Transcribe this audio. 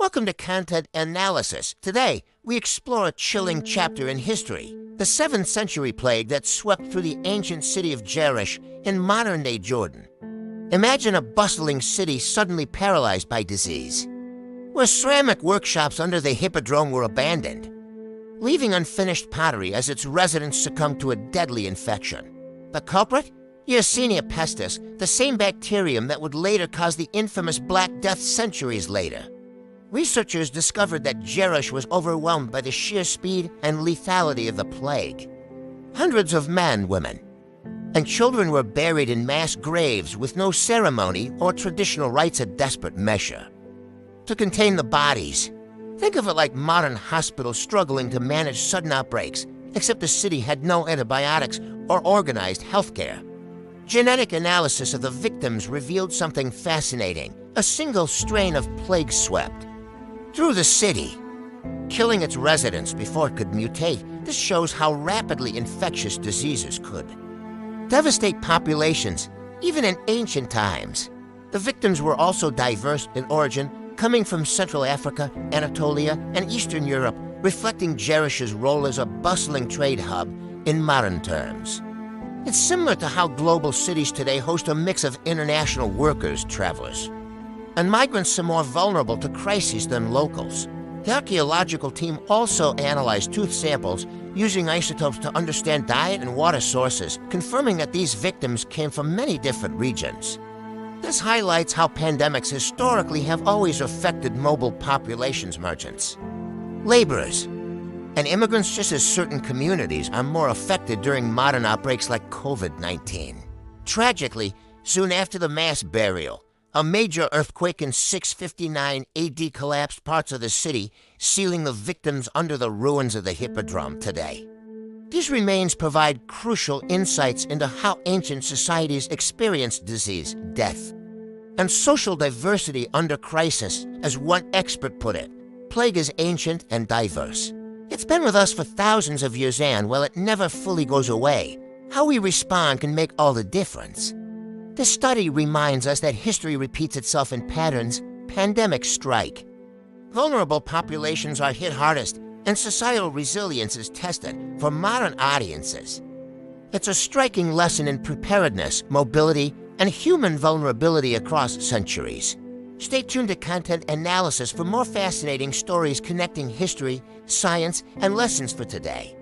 Welcome to Content Analysis. Today, we explore a chilling chapter in history, the 7th century plague that swept through the ancient city of Jerash in modern-day Jordan. Imagine a bustling city suddenly paralyzed by disease, where ceramic workshops under the Hippodrome were abandoned, leaving unfinished pottery as its residents succumbed to a deadly infection. The culprit? Yersinia pestis, the same bacterium that would later cause the infamous Black Death centuries later. Researchers discovered that Jerash was overwhelmed by the sheer speed and lethality of the plague. Hundreds of men, women, and children were buried in mass graves with no ceremony or traditional rites of desperate measure. To contain the bodies, think of it like modern hospitals struggling to manage sudden outbreaks, except the city had no antibiotics or organized healthcare. Genetic analysis of the victims revealed something fascinating. A single strain of plague swept through the city, killing its residents before it could mutate. This shows how rapidly infectious diseases could devastate populations, even in ancient times. The victims were also diverse in origin, coming from Central Africa, Anatolia, and Eastern Europe, reflecting Jerash's role as a bustling trade hub in modern terms. It's similar to how global cities today host a mix of international workers, travelers, and migrants are more vulnerable to crises than locals. The archaeological team also analyzed tooth samples using isotopes to understand diet and water sources, confirming that these victims came from many different regions. This highlights how pandemics historically have always affected mobile populations, merchants, laborers, and immigrants, just as certain communities are more affected during modern outbreaks like COVID-19. Tragically, soon after the mass burial, a major earthquake in 659 AD collapsed parts of the city, sealing the victims under the ruins of the Hippodrome today. These remains provide crucial insights into how ancient societies experienced disease, death, and social diversity under crisis. As one expert put it, plague is ancient and diverse. It's been with us for thousands of years, and while it never fully goes away, how we respond can make all the difference. This study reminds us that history repeats itself in patterns. Pandemics strike. Vulnerable populations are hit hardest, and societal resilience is tested for modern audiences. It's a striking lesson in preparedness, mobility, and human vulnerability across centuries. Stay tuned to Content Analysis for more fascinating stories connecting history, science, and lessons for today.